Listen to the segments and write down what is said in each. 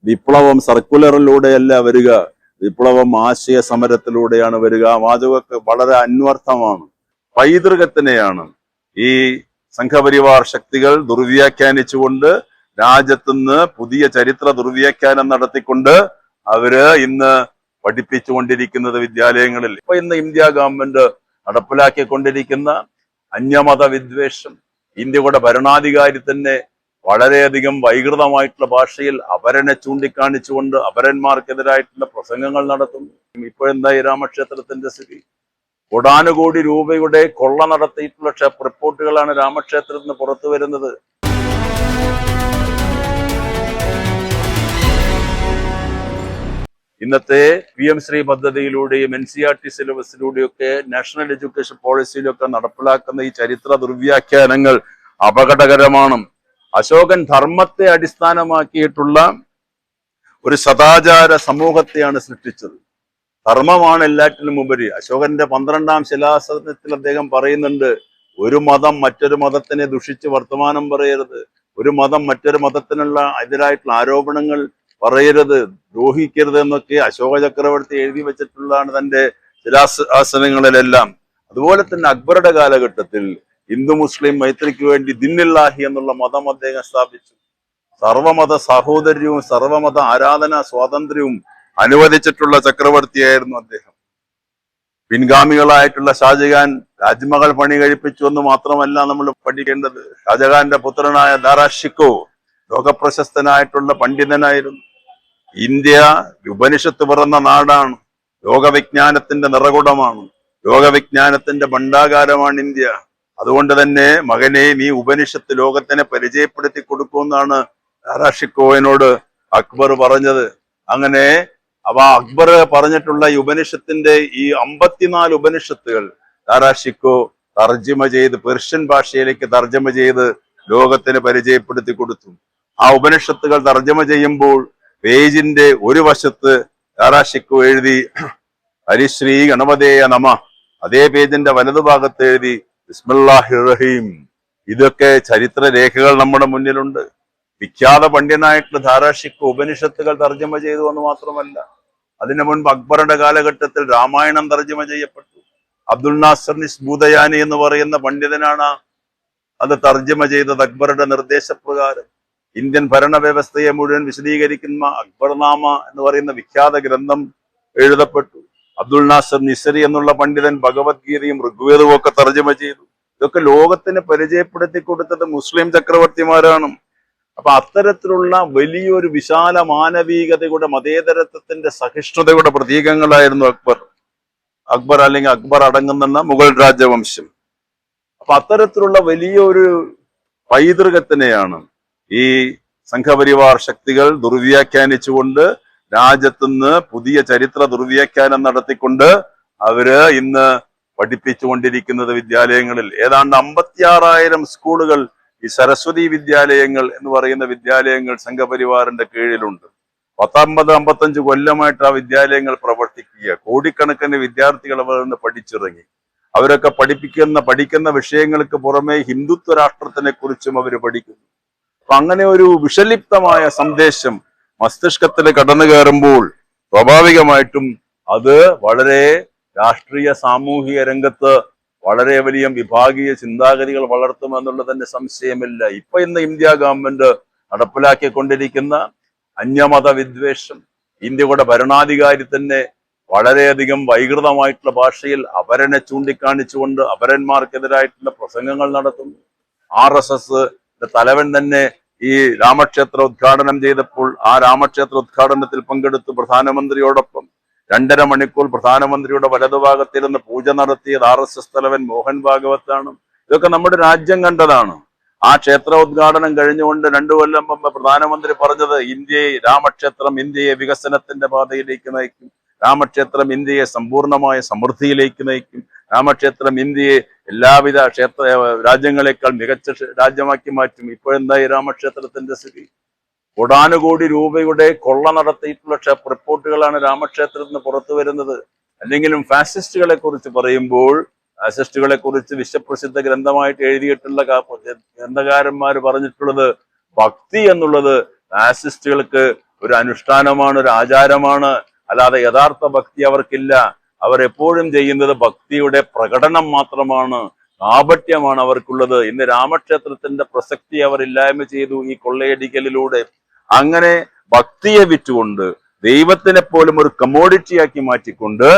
വിപ്ലവം സർക്കുലറിലൂടെയല്ല വരിക, വിപ്ലവം ആശയ സമരത്തിലൂടെയാണ് വരിക. ആ വാചകമൊക്കെ വളരെ അന്വർത്ഥമാണ്, പൈതൃകത്തിനെയാണ് ഈ സംഘപരിവാർ ശക്തികൾ ദുർവ്യാഖ്യാനിച്ചുകൊണ്ട് രാജ്യത്തുനിന്ന് പുതിയ ചരിത്ര ദുർവ്യാഖ്യാനം നടത്തിക്കൊണ്ട് അവര് ഇന്ന് പഠിപ്പിച്ചുകൊണ്ടിരിക്കുന്നത് വിദ്യാലയങ്ങളിൽ. ഇപ്പൊ ഇന്ന് ഇന്ത്യ ഗവൺമെന്റ് നടപ്പിലാക്കിക്കൊണ്ടിരിക്കുന്ന അന്യമത വിദ്വേഷം, ഇന്ത്യയുടെ ഭരണാധികാരി തന്നെ വളരെയധികം വൈകൃതമായിട്ടുള്ള ഭാഷയിൽ അപരനെ ചൂണ്ടിക്കാണിച്ചുകൊണ്ട് അപരന്മാർക്കെതിരായിട്ടുള്ള പ്രസംഗങ്ങൾ നടത്തുന്നു. ഇപ്പോഴെന്താ ഈ രാമക്ഷേത്രത്തിന്റെ സ്ഥിതി? കോടാനുകോടി രൂപയുടെ കൊള്ള നടത്തിയിട്ടുള്ള റിപ്പോർട്ടുകളാണ് രാമക്ഷേത്രത്തിൽ നിന്ന് പുറത്തു വരുന്നത്. ഇന്നത്തെ PM ശ്രീ പദ്ധതിയിലൂടെയും NCERT സിലബസിലൂടെയൊക്കെ നാഷണൽ എഡ്യൂക്കേഷൻ പോളിസിയിലൊക്കെ നടപ്പിലാക്കുന്ന ഈ ചരിത്ര ദുർവ്യാഖ്യാനങ്ങൾ അപകടകരമാണ്. അശോകൻ ധർമ്മത്തെ അടിസ്ഥാനമാക്കിയിട്ടുള്ള ഒരു സദാചാര സമൂഹത്തെയാണ് സൃഷ്ടിച്ചത്. ധർമ്മമാണ് എല്ലാറ്റിനും ഉപരി. അശോകന്റെ 12ാം ശിലാസനത്തിൽ അദ്ദേഹം പറയുന്നുണ്ട്, ഒരു മതം മറ്റൊരു മതത്തിനെ ദുഷിച്ച് വർത്തമാനം പറയരുത്, ഒരു മതം മറ്റൊരു മതത്തിനുള്ള എതിരായിട്ടുള്ള ആരോപണങ്ങൾ പറയരുത്, ദ്രോഹിക്കരുത് എന്നൊക്കെ അശോക ചക്രവർത്തി എഴുതി വെച്ചിട്ടുള്ളതാണ് തന്റെ ശിലാസനങ്ങളിലെല്ലാം. അതുപോലെ തന്നെ അക്ബറുടെ കാലഘട്ടത്തിൽ ഹിന്ദു മുസ്ലിം മൈത്രിക്ക് വേണ്ടി ദിന്നില്ലാഹി എന്നുള്ള മതം അദ്ദേഹം സ്ഥാപിച്ചു. സർവമത സാഹോദര്യവും സർവമത ആരാധനാ സ്വാതന്ത്ര്യവും അനുവദിച്ചിട്ടുള്ള ചക്രവർത്തിയായിരുന്നു അദ്ദേഹം. പിൻഗാമികളായിട്ടുള്ള ഷാജഹാൻ താജ്മഹൽ പണി കഴിപ്പിച്ചു എന്ന് മാത്രമല്ല നമ്മൾ പഠിക്കേണ്ടത്. ഷാജഹാന്റെ പുത്രനായ ദാരാ ഷിക്കോ ലോകപ്രശസ്തനായിട്ടുള്ള പണ്ഡിതനായിരുന്നു. ഇന്ത്യ ഉപനിഷത്ത് പിറന്ന നാടാണ്, ലോകവിജ്ഞാനത്തിന്റെ നിറകുടമാണ്, ലോകവിജ്ഞാനത്തിന്റെ ഭണ്ഡാകാരമാണ് ഇന്ത്യ. അതുകൊണ്ട് തന്നെ മകനെ നീ ഉപനിഷത്ത് ലോകത്തിനെ പരിചയപ്പെടുത്തി കൊടുക്കുമെന്നാണ് ദാരാ ഷിക്കോവിനോട് അക്ബർ പറഞ്ഞത്. അങ്ങനെ അക്ബർ പറഞ്ഞിട്ടുള്ള ഈ ഉപനിഷത്തിന്റെ ഈ 54 ഉപനിഷത്തുകൾ ദാരാ ഷിക്കോ തർജ്ജമ ചെയ്ത് പേർഷ്യൻ ഭാഷയിലേക്ക് തർജ്ജമ ചെയ്ത് ലോകത്തിന് പരിചയപ്പെടുത്തി കൊടുത്തു. ആ ഉപനിഷത്തുകൾ തർജ്ജമ ചെയ്യുമ്പോൾ പേജിന്റെ ഒരു വശത്ത് ദാരാ ഷിക്കോ എഴുതി ഹരിശ്രീ ഗണപതേയ നമ, അതേ പേജിന്റെ വലതുഭാഗത്ത് എഴുതി ബിസ്മില്ലാഹിർ റഹീം. ഇതൊക്കെ ചരിത്ര രേഖകൾ നമ്മുടെ മുന്നിലുണ്ട്. വിഖ്യാത പണ്ഡിതനായിട്ടുള്ള ദാരാ ഷിക്കോ ഉപനിഷത്തുകൾ തർജ്ജമ ചെയ്തു എന്ന് മാത്രമല്ല, അതിനു മുൻപ് അക്ബറുടെ കാലഘട്ടത്തിൽ രാമായണം തർജ്ജമ ചെയ്യപ്പെട്ടു. അബ്ദുൽ നാസർ നിസ്ബൂദയാനി എന്ന് പറയുന്ന പണ്ഡിതനാണ് അത് തർജ്ജമ ചെയ്തത്. അക്ബറുടെ നിർദ്ദേശപ്രകാരം ഇന്ത്യൻ ഭരണവ്യവസ്ഥയെ മുഴുവൻ വിശദീകരിക്കുന്ന അക്ബർനാമ എന്ന് പറയുന്ന വിഖ്യാത ഗ്രന്ഥം എഴുതപ്പെട്ടു. അബ്ദുൽ നാസർ നിസരി എന്നുള്ള പണ്ഡിതൻ ഭഗവത്ഗീതയും ഋഗ്വേദവും ഒക്കെ തർജ്ജമ ചെയ്തു. ഇതൊക്കെ ലോകത്തിന് പരിചയപ്പെടുത്തി കൊടുത്തത് മുസ്ലിം ചക്രവർത്തിമാരാണ്. അപ്പൊ അത്തരത്തിലുള്ള വലിയൊരു വിശാല മാനവികതയുടെ മതേതരത്വത്തിന്റെ സഹിഷ്ണുതയുടെ പ്രതീകങ്ങളായിരുന്നു അക്ബർ അല്ലെങ്കിൽ അക്ബർ അടങ്ങുന്ന മുഗൾ രാജവംശം. അപ്പൊ അത്തരത്തിലുള്ള വലിയൊരു പൈതൃകത്തിനെയാണ് ഈ സംഘപരിവാർ ശക്തികൾ ദുർവ്യാഖ്യാനിച്ചുകൊണ്ട് രാജ്യത്തുനിന്ന് പുതിയ ചരിത്ര ദുർവ്യാഖ്യാനം നടത്തിക്കൊണ്ട് അവര് ഇന്ന് പഠിപ്പിച്ചുകൊണ്ടിരിക്കുന്നത് വിദ്യാലയങ്ങളിൽ. ഏതാണ്ട് 56,000 സ്കൂളുകൾ, ഈ സരസ്വതി വിദ്യാലയങ്ങൾ എന്ന് പറയുന്ന വിദ്യാലയങ്ങൾ സംഘപരിവാറിന്റെ കീഴിലുണ്ട്. 55 കൊല്ലമായിട്ട് ആ വിദ്യാലയങ്ങൾ പ്രവർത്തിക്കുക. കോടിക്കണക്കിന് വിദ്യാർത്ഥികൾ അവിടെ നിന്ന് പഠിച്ചിറങ്ങി. അവരൊക്കെ പഠിക്കുന്ന വിഷയങ്ങൾക്ക് പുറമെ ഹിന്ദുത്വ രാഷ്ട്രത്തിനെ കുറിച്ചും അവർ പഠിക്കുന്നു. അപ്പൊ അങ്ങനെ ഒരു വിഷലിപ്തമായ സന്ദേശം മസ്തിഷ്കത്തിൽ കടന്നു കയറുമ്പോൾ സ്വാഭാവികമായിട്ടും അത് വളരെ രാഷ്ട്രീയ സാമൂഹിക രംഗത്ത് വളരെ വലിയ വിഭാഗീയ ചിന്താഗതികൾ വളർത്തുമെന്നുള്ളതിന്റെ സംശയമില്ല. ഇപ്പൊ ഇന്ന് ഇന്ത്യ ഗവൺമെന്റ് നടപ്പിലാക്കിക്കൊണ്ടിരിക്കുന്ന അന്യമത വിദ്വേഷം, ഇന്ത്യയുടെ ഭരണാധികാരി തന്നെ വളരെയധികം വൈകൃതമായിട്ടുള്ള ഭാഷയിൽ അപരനെ ചൂണ്ടിക്കാണിച്ചുകൊണ്ട് അപരന്മാർക്കെതിരായിട്ടുള്ള പ്രസംഗങ്ങൾ നടത്തുന്നു. RSS തലവൻ തന്നെ ഈ രാമക്ഷേത്ര ഉദ്ഘാടനം ചെയ്തപ്പോൾ ആ രാമക്ഷേത്ര ഉദ്ഘാടനത്തിൽ പങ്കെടുത്തു പ്രധാനമന്ത്രിയോടൊപ്പം 2.5 മണിക്കൂർ പ്രധാനമന്ത്രിയുടെ വലതുഭാഗത്തിരുന്ന് പൂജ നടത്തിയത് RSS തലവൻ മോഹൻ ഭാഗവത്താണ്. ഇതൊക്കെ നമ്മുടെ രാജ്യം കണ്ടതാണ്. ആ ക്ഷേത്ര ഉദ്ഘാടനം കഴിഞ്ഞുകൊണ്ട് 2 കൊല്ലം മുമ്പ് പ്രധാനമന്ത്രി പറഞ്ഞത് രാമക്ഷേത്രം ഇന്ത്യയെ വികസനത്തിന്റെ പാതയിലേക്ക് നയിക്കും, രാമക്ഷേത്രം ഇന്ത്യയെ സമ്പൂർണമായ സമൃദ്ധിയിലേക്ക് നയിക്കും, രാമക്ഷേത്രം ഇന്ത്യയെ എല്ലാവിധ രാജ്യങ്ങളെക്കാൾ മികച്ച രാജ്യമാക്കി മാറ്റും. ഇപ്പോഴെന്തായി രാമക്ഷേത്രത്തിന്റെ സ്ഥിതി? കോടാനുകോടി രൂപയുടെ കൊള്ള നടത്തിയിട്ടുള്ള റിപ്പോർട്ടുകളാണ് രാമക്ഷേത്രത്തിൽ നിന്ന് പുറത്തു വരുന്നത്. അല്ലെങ്കിലും ഫാസിസ്റ്റുകളെ കുറിച്ച് പറയുമ്പോൾ ഫാസിസ്റ്റുകളെ കുറിച്ച് വിശ്വപ്രസിദ്ധ ഗ്രന്ഥമായിട്ട് എഴുതിയിട്ടുള്ള ഗ്രന്ഥകാരന്മാർ പറഞ്ഞിട്ടുള്ളത് ഭക്തി എന്നുള്ളത് ഫാസിസ്റ്റുകൾക്ക് ഒരു അനുഷ്ഠാനമാണ്, ഒരു ആചാരമാണ്. അല്ലാതെ യഥാർത്ഥ ഭക്തി അവർക്കില്ല. അവർ എപ്പോഴും ചെയ്യുന്നത് ഭക്തിയുടെ പ്രകടനം മാത്രമാണ്, കാപട്യമാണ് അവർക്കുള്ളത്. ഇന്ന് രാമക്ഷേത്രത്തിന്റെ പ്രസക്തി അവർ ഇല്ലായ്മ ചെയ്തു ഈ കൊള്ളയടിക്കലിലൂടെ. അങ്ങനെ ഭക്തിയെ വിറ്റുകൊണ്ട് ദൈവത്തിനെ പോലും ഒരു കമോഡിറ്റിയാക്കി മാറ്റിക്കൊണ്ട്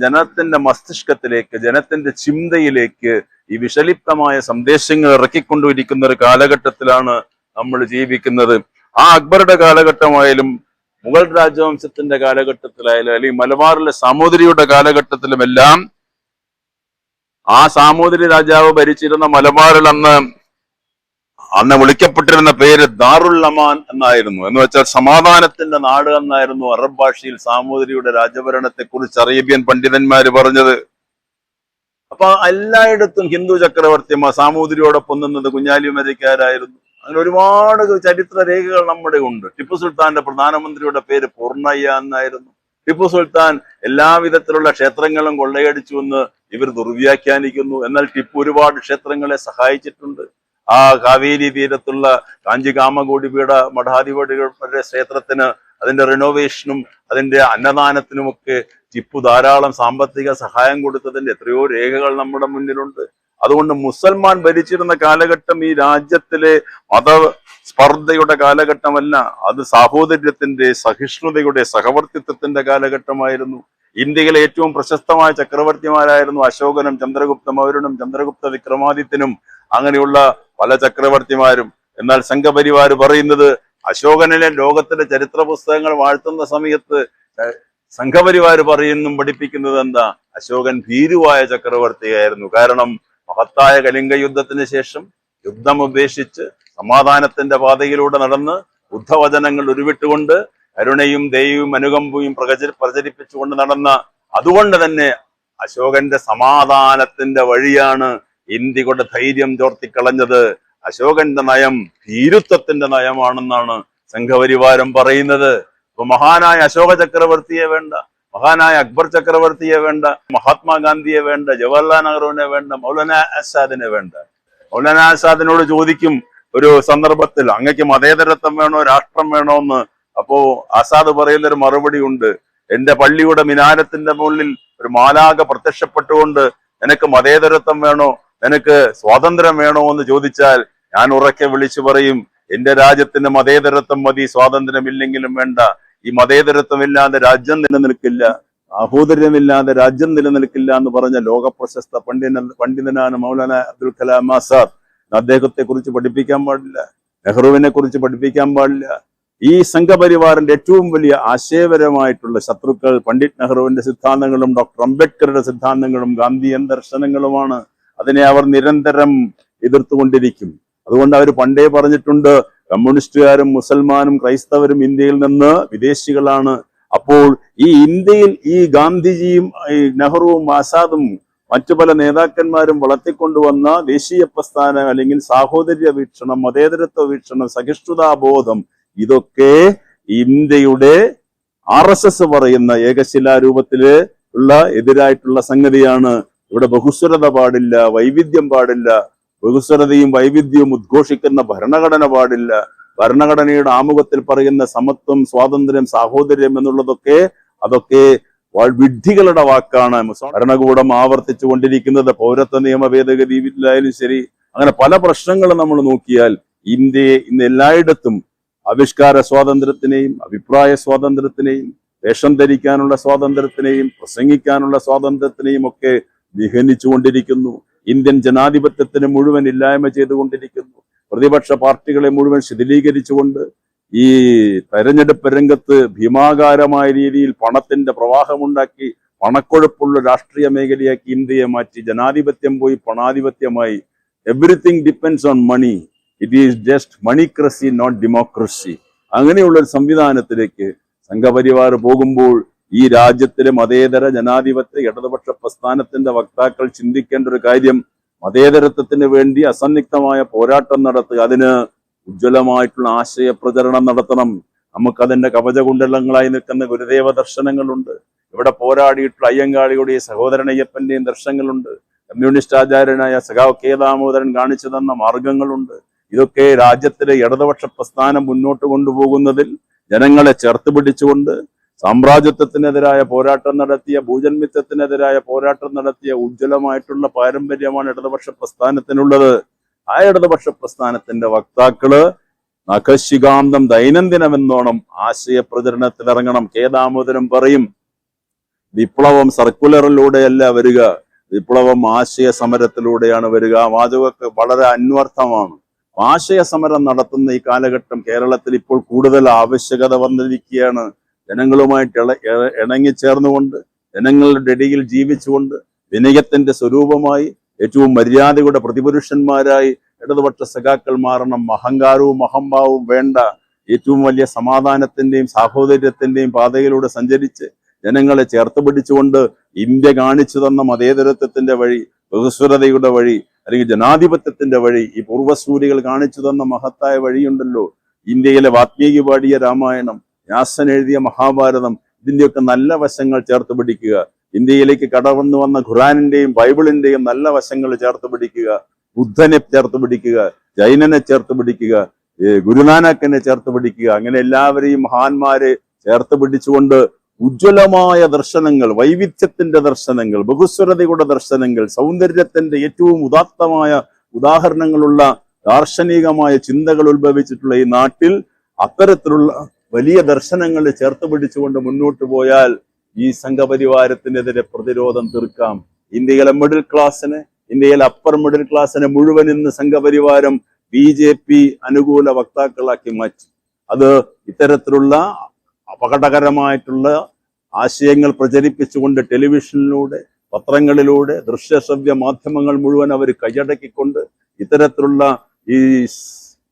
ജനത്തിന്റെ മസ്തിഷ്കത്തിലേക്ക്, ജനത്തിന്റെ ചിന്തയിലേക്ക് ഈ വിഷലിപ്തമായ സന്ദേശങ്ങൾ ഇറക്കിക്കൊണ്ടിരിക്കുന്ന ഒരു കാലഘട്ടത്തിലാണ് നമ്മൾ ജീവിക്കുന്നത്. ആ അക്ബറുടെ കാലഘട്ടമായാലും മുഗൾ രാജവംശത്തിന്റെ കാലഘട്ടത്തിലായാലും അല്ലെങ്കിൽ മലബാറിലെ സാമൂതിരിയുടെ കാലഘട്ടത്തിലുമെല്ലാം ആ സാമൂതിരി രാജാവ് ഭരിച്ചിരുന്ന മലബാറിൽ അന്ന് വിളിക്കപ്പെട്ടിരുന്ന പേര് ദാറുൽ അമാൻ എന്നായിരുന്നു. എന്ന് വെച്ചാൽ സമാധാനത്തിന്റെ നാട് എന്നായിരുന്നു അറബ് ഭാഷയിൽ സാമൂതിരിയുടെ രാജഭരണത്തെ കുറിച്ച് അറേബ്യൻ പണ്ഡിതന്മാര് പറഞ്ഞത്. അപ്പൊ എല്ലായിടത്തും ഹിന്ദു ചക്രവർത്തിമാർ സാമൂതിരിയോടൊപ്പം നിന്നത് കുഞ്ഞാലിമരക്കാരായിരുന്നു. അങ്ങനെ ഒരുപാട് ചരിത്ര രേഖകൾ നമ്മുടെ ഉണ്ട്. ടിപ്പു സുൽത്താന്റെ പ്രധാനമന്ത്രിയുടെ പേര് പൂർണ്ണയ്യ എന്നായിരുന്നു. ടിപ്പു സുൽത്താൻ എല്ലാവിധത്തിലുള്ള ക്ഷേത്രങ്ങളും കൊള്ളയടിച്ചു എന്ന് ഇവർ ദുർവ്യാഖ്യാനിക്കുന്നു. എന്നാൽ ടിപ്പു ഒരുപാട് ക്ഷേത്രങ്ങളെ സഹായിച്ചിട്ടുണ്ട്. ആ കാവേരി തീരത്തുള്ള കാഞ്ചി കാമകോടി പീഠ മഠാധിപതികളുടെ ക്ഷേത്രത്തിന്, അതിന്റെ റിനോവേഷനും അതിന്റെ അന്നദാനത്തിനുമൊക്കെ ടിപ്പു ധാരാളം സാമ്പത്തിക സഹായം കൊടുത്തതിന്റെ എത്രയോ രേഖകൾ നമ്മുടെ മുന്നിലുണ്ട്. അതുകൊണ്ട് മുസൽമാൻ ഭരിച്ചിരുന്ന കാലഘട്ടം ഈ രാജ്യത്തിലെ മതസ്പർദ്ധയുടെ കാലഘട്ടമല്ല, അത് സാഹോദര്യത്തിന്റെ, സഹിഷ്ണുതയുടെ, സഹവർത്തിത്വത്തിന്റെ കാലഘട്ടമായിരുന്നു. ഇന്ത്യയിലെ ഏറ്റവും പ്രശസ്തമായ ചക്രവർത്തിമാരായിരുന്നു അശോകനും ചന്ദ്രഗുപ്ത മൗര്യനും ചന്ദ്രഗുപ്ത വിക്രമാദിത്യനും, അങ്ങനെയുള്ള പല ചക്രവർത്തിമാരും. എന്നാൽ സംഘപരിവാർ പറയുന്നത് അശോകനിലെ ലോകത്തിന്റെ ചരിത്ര പുസ്തകങ്ങൾ വാഴ്ത്തുന്ന സമയത്ത് സംഘപരിവാർ പഠിപ്പിക്കുന്നത് എന്താ? അശോകൻ ഭീരുവായ ചക്രവർത്തിയായിരുന്നു. കാരണം മഹത്തായ കലിംഗ യുദ്ധത്തിന് ശേഷം യുദ്ധം ഉപേക്ഷിച്ച് സമാധാനത്തിന്റെ പാതയിലൂടെ നടന്ന് ബുദ്ധവചനങ്ങൾ ഉരുവിട്ടുകൊണ്ട് കരുണയും ദയയും അനുകമ്പയും പ്രചരിപ്പിച്ചുകൊണ്ട് നടന്ന, അതുകൊണ്ട് തന്നെ അശോകന്റെ സമാധാനത്തിന്റെ വഴിയാണ് ഇന്ത്യയുടെ ധൈര്യം ചോർത്തിക്കളഞ്ഞത്. അശോകന്റെ നയം ഭീരുത്വത്തിന്റെ നയമാണെന്നാണ് സംഘപരിവാരം പറയുന്നത്. അപ്പൊ മഹാനായ അശോക ചക്രവർത്തിയെ വേണ്ട, മഹാനായ അക്ബർ ചക്രവർത്തിയെ വേണ്ട, മഹാത്മാഗാന്ധിയെ വേണ്ട, ജവഹർലാൽ നെഹ്റുവിനെ വേണ്ട, മൗലാന ആസാദിനെ വേണ്ട. മൗലാന ആസാദിനോട് ചോദിക്കും ഒരു സന്ദർഭത്തിൽ, അങ്ങക്ക് മതേതരത്വം വേണോ രാഷ്ട്രം വേണോ എന്ന്. അപ്പോ ആസാദ് പറയുന്നൊരു മറുപടി ഉണ്ട്. എന്റെ പള്ളിയുടെ മിനാരത്തിന്റെ മുകളിൽ ഒരു മാലാഖ പ്രത്യക്ഷപ്പെട്ടുകൊണ്ട് നിനക്ക് മതേതരത്വം വേണോ, നിനക്ക് സ്വാതന്ത്ര്യം വേണോ എന്ന് ചോദിച്ചാൽ ഞാൻ ഉറക്കെ വിളിച്ചു പറയും, എന്റെ രാജ്യത്തിന് മതേതരത്വം മതി, സ്വാതന്ത്ര്യമില്ലെങ്കിലും വേണ്ട. ഈ മതേതരത്വമില്ലാതെ രാജ്യം നിലനിൽക്കില്ല, സാഹോദര്യമില്ലാതെ രാജ്യം നിലനിൽക്കില്ല എന്ന് പറഞ്ഞ ലോകപ്രശസ്ത പണ്ഡിതനാണ് മൗലാന അബ്ദുൽ കലാം ആസാദ്. അദ്ദേഹത്തെ കുറിച്ച് പഠിപ്പിക്കാൻ പാടില്ല, നെഹ്റുവിനെ കുറിച്ച് പഠിപ്പിക്കാൻ പാടില്ല. ഈ സംഘപരിവാറിന്റെ ഏറ്റവും വലിയ ആശയപരമായിട്ടുള്ള ശത്രുക്കൾ പണ്ഡിറ്റ് നെഹ്റുവിന്റെ സിദ്ധാന്തങ്ങളും ഡോക്ടർ അംബേദ്കറുടെ സിദ്ധാന്തങ്ങളും ഗാന്ധിയൻ ദർശനങ്ങളുമാണ്. അതിനെ അവർ നിരന്തരം എതിർത്തുകൊണ്ടിരിക്കും. അതുകൊണ്ട് അവർ പണ്ടേ പറഞ്ഞിട്ടുണ്ട്, കമ്മ്യൂണിസ്റ്റുകാരും മുസൽമാനും ക്രൈസ്തവരും ഇന്ത്യയിൽ നിന്ന് വിദേശികളാണ്. അപ്പോൾ ഈ ഇന്ത്യയിൽ ഈ ഗാന്ധിജിയും ഈ നെഹ്റുവും ആസാദും മറ്റു പല നേതാക്കന്മാരും വളർത്തിക്കൊണ്ടുവന്ന ദേശീയ പ്രസ്ഥാനം അല്ലെങ്കിൽ സാഹോദര്യ വീക്ഷണം, മതേതരത്വ വീക്ഷണം, സഹിഷ്ണുതാബോധം, ഇതൊക്കെ ഇന്ത്യയുടെ RSS പറയുന്ന ഏകശിലാരൂപത്തില് ഉള്ള എതിരായിട്ടുള്ള സംഗതിയാണ്. ഇവിടെ ബഹുസ്വരത പാടില്ല, വൈവിധ്യം പാടില്ല. ബഹുസ്വരതയും വൈവിധ്യവും ഉദ്ഘോഷിക്കുന്ന ഭരണഘടന പാടില്ല. ഭരണഘടനയുടെ ആമുഖത്തിൽ പറയുന്ന സമത്വം, സ്വാതന്ത്ര്യം, സാഹോദര്യം എന്നുള്ളതൊക്കെ അതൊക്കെ വിഡ്ഢികളുടെ വാക്കാണ്. ഭരണകൂടം ആവർത്തിച്ചു കൊണ്ടിരിക്കുന്നത് പൗരത്വ നിയമ ഭേദഗതിയിലായാലും ശരി. അങ്ങനെ പല പ്രശ്നങ്ങളും നമ്മൾ നോക്കിയാൽ ഇന്ത്യയെ ഇന്ന് എല്ലായിടത്തും ആവിഷ്കാര സ്വാതന്ത്ര്യത്തിനെയും അഭിപ്രായ സ്വാതന്ത്ര്യത്തിനെയും വേഷം ധരിക്കാനുള്ള സ്വാതന്ത്ര്യത്തിനെയും പ്രസംഗിക്കാനുള്ള സ്വാതന്ത്ര്യത്തിനെയും ഒക്കെ വിഹനിച്ചുകൊണ്ടിരിക്കുന്നു. ഇന്ത്യൻ ജനാധിപത്യത്തിന് മുഴുവൻ ഇല്ലായ്മ ചെയ്തുകൊണ്ടിരിക്കുന്നു. പ്രതിപക്ഷ പാർട്ടികളെ മുഴുവൻ ശിഥിലീകരിച്ചുകൊണ്ട് ഈ തെരഞ്ഞെടുപ്പ് രംഗത്ത് ഭീമാകാരമായ രീതിയിൽ പണത്തിന്റെ പ്രവാഹമുണ്ടാക്കി പണക്കൊഴുപ്പുള്ള രാഷ്ട്രീയ മേഖലയാക്കി ഇന്ത്യയെ മാറ്റി. ജനാധിപത്യം പോയി പണാധിപത്യമായി. Everything depends on money. It is just moneycracy, not democracy. അങ്ങനെയുള്ള ഒരു സംവിധാനത്തിലേക്ക് സംഘപരിവാർ പോകുമ്പോൾ ഈ രാജ്യത്തിലെ മതേതര ജനാധിപത്യ ഇടതുപക്ഷ പ്രസ്ഥാനത്തിന്റെ വക്താക്കൾ ചിന്തിക്കേണ്ട ഒരു കാര്യം, മതേതരത്വത്തിന് വേണ്ടി അസന്നിഗ്ധമായ പോരാട്ടം നടത്തുക, അതിന് ഉജ്ജ്വലമായിട്ടുള്ള ആശയ പ്രചരണം നടത്തണം. നമുക്കതിന്റെ കവചകുണ്ടലങ്ങളായി നിൽക്കുന്ന ഗുരുദേവ ദർശനങ്ങളുണ്ട്. ഇവിടെ പോരാടിയിട്ടുള്ള അയ്യങ്കാളിയുടെയും സഹോദരനയ്യപ്പന്റെയും ദർശനങ്ങളുണ്ട്. കമ്മ്യൂണിസ്റ്റ് ആചാര്യനായ സഖാവ് കെ ദാമോദരൻ കാണിച്ചു തന്ന മാർഗങ്ങളുണ്ട്. ഇതൊക്കെ രാജ്യത്തിലെ ഇടതുപക്ഷ പ്രസ്ഥാനം മുന്നോട്ട് കൊണ്ടുപോകുന്നതിൽ ജനങ്ങളെ ചേർത്ത് പിടിച്ചുകൊണ്ട് സാമ്രാജ്യത്വത്തിനെതിരായ പോരാട്ടം നടത്തിയ, ഭൂജന്മിത്വത്തിനെതിരായ പോരാട്ടം നടത്തിയ ഉജ്ജ്വലമായിട്ടുള്ള പാരമ്പര്യമാണ് ഇടതുപക്ഷ പ്രസ്ഥാനത്തിനുള്ളത്. ആ ഇടതുപക്ഷ പ്രസ്ഥാനത്തിന്റെ വക്താക്കള് നഖശികാന്തം ദൈനംദിനമെന്നോണം ആശയ പ്രചരണത്തിൽ ഇറങ്ങണം. കെ ദാമോദരൻ പറയും, വിപ്ലവം സർക്കുലറിലൂടെയല്ല വരിക, വിപ്ലവം ആശയ സമരത്തിലൂടെയാണ് വരിക. ആ വാചകമൊക്കെ വളരെ അന്വർത്ഥമാണ്. ആശയ സമരം നടത്തുന്ന ഈ കാലഘട്ടം കേരളത്തിൽ ഇപ്പോൾ കൂടുതൽ ആവശ്യകത വന്നിരിക്കുകയാണ്. ജനങ്ങളുമായിട്ട് ഇണങ്ങിച്ചേർന്നുകൊണ്ട്, ജനങ്ങളുടെ ഇടയിൽ ജീവിച്ചുകൊണ്ട്, വിനയത്തിന്റെ സ്വരൂപമായി, ഏറ്റവും മര്യാദയുടെ പ്രതിപുരുഷന്മാരായി ഇടതുപക്ഷ സഖാക്കൾ മാറണം. അഹങ്കാരവും അഹംഭാവവും വേണ്ട. ഏറ്റവും വലിയ സമാധാനത്തിന്റെയും സാഹോദര്യത്തിന്റെയും പാതയിലൂടെ സഞ്ചരിച്ച് ജനങ്ങളെ ചേർത്ത് പിടിച്ചുകൊണ്ട് ഇന്ത്യ കാണിച്ചു തന്ന മതേതരത്വത്തിന്റെ വഴി, ബഹുസ്വരതയുടെ വഴി, അല്ലെങ്കിൽ ജനാധിപത്യത്തിന്റെ വഴി, ഈ പൂർവ്വസൂരികൾ കാണിച്ചു തന്ന മഹത്തായ വഴിയുണ്ടല്ലോ. ഇന്ത്യയിലെ വാത്മീകി പാടിയ രാമായണം, വ്യാസൻ എഴുതിയ മഹാഭാരതം, ഇതിന്റെയൊക്കെ നല്ല വശങ്ങൾ ചേർത്ത് പിടിക്കുക. ഇന്ത്യയിലേക്ക് കടന്നു വന്ന ഖുറാനിന്റെയും ബൈബിളിന്റെയും നല്ല വശങ്ങൾ ചേർത്ത് പിടിക്കുക. ബുദ്ധനെ ചേർത്ത് പിടിക്കുക, ജൈനനെ ചേർത്ത് പിടിക്കുക, ഗുരുനാനക്കിനെ ചേർത്ത് പിടിക്കുക. അങ്ങനെ എല്ലാവരെയും മഹാന്മാരെ ചേർത്ത് പിടിച്ചുകൊണ്ട് ഉജ്ജ്വലമായ ദർശനങ്ങൾ, വൈവിധ്യത്തിന്റെ ദർശനങ്ങൾ, ബഹുസ്വരതയുടെ ദർശനങ്ങൾ, സൗന്ദര്യത്തിന്റെ ഏറ്റവും ഉദാത്തമായ ഉദാഹരണങ്ങളുള്ള ദാർശനികമായ ചിന്തകൾ ഉത്ഭവിച്ചിട്ടുള്ള ഈ നാട്ടിൽ അത്തരത്തിലുള്ള വലിയ ദർശനങ്ങൾ ചേർത്ത് പിടിച്ചുകൊണ്ട് മുന്നോട്ട് പോയാൽ ഈ സംഘപരിവാരത്തിനെതിരെ പ്രതിരോധം തീർക്കാം. ഇന്ത്യയിലെ മിഡിൽ ക്ലാസ്സിന്, ഇന്ത്യയിലെ അപ്പർ മിഡിൽ ക്ലാസ്സിനെ മുഴുവൻ ഇന്ന് സംഘപരിവാരം BJP അനുകൂല വക്താക്കളാക്കി മാറ്റി. അത് ഇത്തരത്തിലുള്ള അപകടകരമായിട്ടുള്ള ആശയങ്ങൾ പ്രചരിപ്പിച്ചുകൊണ്ട് ടെലിവിഷനിലൂടെ, പത്രങ്ങളിലൂടെ, ദൃശ്യശ്രവ്യ മാധ്യമങ്ങൾ മുഴുവൻ അവർ കൈയടക്കിക്കൊണ്ട് ഇത്തരത്തിലുള്ള ഈ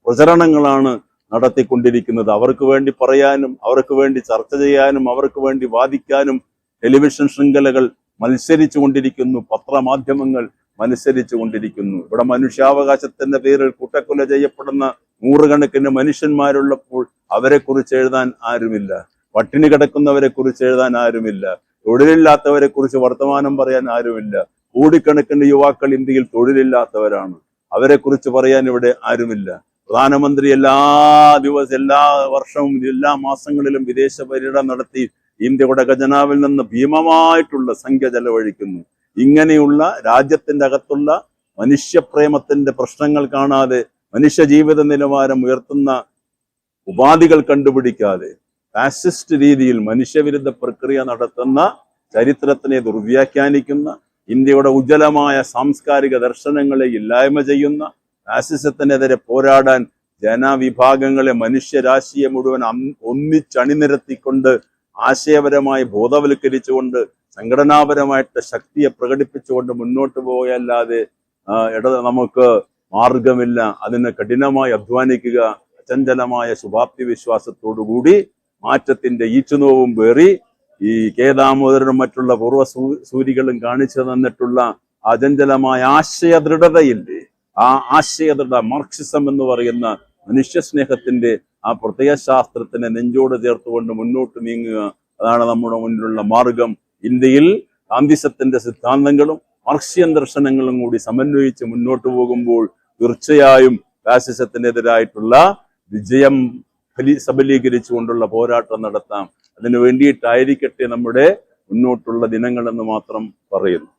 പ്രചരണങ്ങളാണ് നടത്തിക്കൊണ്ടിരിക്കുന്നത്. അവർക്ക് വേണ്ടി പറയാനും, അവർക്ക് വേണ്ടി ചർച്ച ചെയ്യാനും, അവർക്ക് വേണ്ടി വാദിക്കാനും ടെലിവിഷൻ ശൃംഖലകൾ മത്സരിച്ചു കൊണ്ടിരിക്കുന്നു, പത്രമാധ്യമങ്ങൾ മത്സരിച്ചു കൊണ്ടിരിക്കുന്നു. ഇവിടെ മനുഷ്യാവകാശത്തിന്റെ പേരിൽ കൂട്ടക്കൊല ചെയ്യപ്പെടുന്ന നൂറുകണക്കിന് മനുഷ്യന്മാരുള്ളപ്പോൾ അവരെ കുറിച്ച് എഴുതാൻ ആരുമില്ല. പട്ടിണി കിടക്കുന്നവരെ കുറിച്ച് എഴുതാൻ ആരുമില്ല. തൊഴിലില്ലാത്തവരെ കുറിച്ച് വർത്തമാനം പറയാൻ ആരുമില്ല. കോടിക്കണക്കിന് യുവാക്കൾ ഇന്ത്യയിൽ തൊഴിലില്ലാത്തവരാണ്. അവരെ കുറിച്ച് പറയാൻ ഇവിടെ ആരുമില്ല. പ്രധാനമന്ത്രി എല്ലാ വർഷവും എല്ലാ മാസങ്ങളിലും വിദേശ പര്യടനം നടത്തി ഇന്ത്യയുടെ ഖജനാവിൽ നിന്ന് ഭീമമായിട്ടുള്ള സംഖ്യ ചെലവഴിക്കുന്നു. ഇങ്ങനെയുള്ള രാജ്യത്തിന്റെ അകത്തുള്ള മനുഷ്യപ്രേമത്തിന്റെ പ്രശ്നങ്ങൾ കാണാതെ, മനുഷ്യ ജീവിത നിലവാരം ഉയർത്തുന്ന ഉപാധികൾ കണ്ടുപിടിക്കാതെ, ഫാസിസ്റ്റ് രീതിയിൽ മനുഷ്യവിരുദ്ധ പ്രക്രിയ നടത്തുന്ന, ചരിത്രത്തിനെ ദുർവ്യാഖ്യാനിക്കുന്ന, ഇന്ത്യയുടെ ഉജ്ജ്വലമായ സാംസ്കാരിക ദർശനങ്ങളെ ഇല്ലായ്മ ചെയ്യുന്ന, ഫാസിസത്തിനെതിരെ പോരാടാൻ ജനവിഭാഗങ്ങളെ, മനുഷ്യരാശിയെ മുഴുവൻ ഒന്നിച്ചണിനിരത്തിക്കൊണ്ട് ആശയപരമായി ബോധവൽക്കരിച്ചുകൊണ്ട് സംഘടനാപരമായിട്ട് ശക്തിയെ പ്രകടിപ്പിച്ചുകൊണ്ട് മുന്നോട്ട് പോവുകയല്ലാതെ നമുക്ക് മാർഗമില്ല. അതിന് കഠിനമായി അധ്വാനിക്കുക, അചഞ്ചലമായ ശുഭാപ്തി വിശ്വാസത്തോടുകൂടി മാറ്റത്തിന്റെ ഈറ്റുനോവും പേറി ഈ കെ ദാമോദരനും മറ്റുള്ള പൂർവ്വസൂരികളും കാണിച്ചു തന്നിട്ടുള്ള അചഞ്ചലമായ ആശയദൃഢതയില്ലേ, ആ ആശയദൃഢ മാർക്സിസം എന്ന് പറയുന്ന മനുഷ്യസ്നേഹത്തിന്റെ ആ പ്രത്യയശാസ്ത്രത്തിനെ നെഞ്ചോട് ചേർത്തുകൊണ്ട് മുന്നോട്ട് നീങ്ങുക, അതാണ് നമ്മുടെ മുന്നിലുള്ള മാർഗം. ഇന്ത്യയിൽ ഗാന്ധിസത്തിന്റെ സിദ്ധാന്തങ്ങളും മാർക്സിയൻ ദർശനങ്ങളും കൂടി സമന്വയിച്ച് മുന്നോട്ട് പോകുമ്പോൾ തീർച്ചയായും ഫാസിസത്തിനെതിരായിട്ടുള്ള വിജയം സബലീകരിച്ചുകൊണ്ടുള്ള പോരാട്ടം നടത്താം. അതിനു വേണ്ടിയിട്ടായിരിക്കട്ടെ നമ്മുടെ മുന്നോട്ടുള്ള ദിനങ്ങളെന്ന് മാത്രം പറയുന്നു.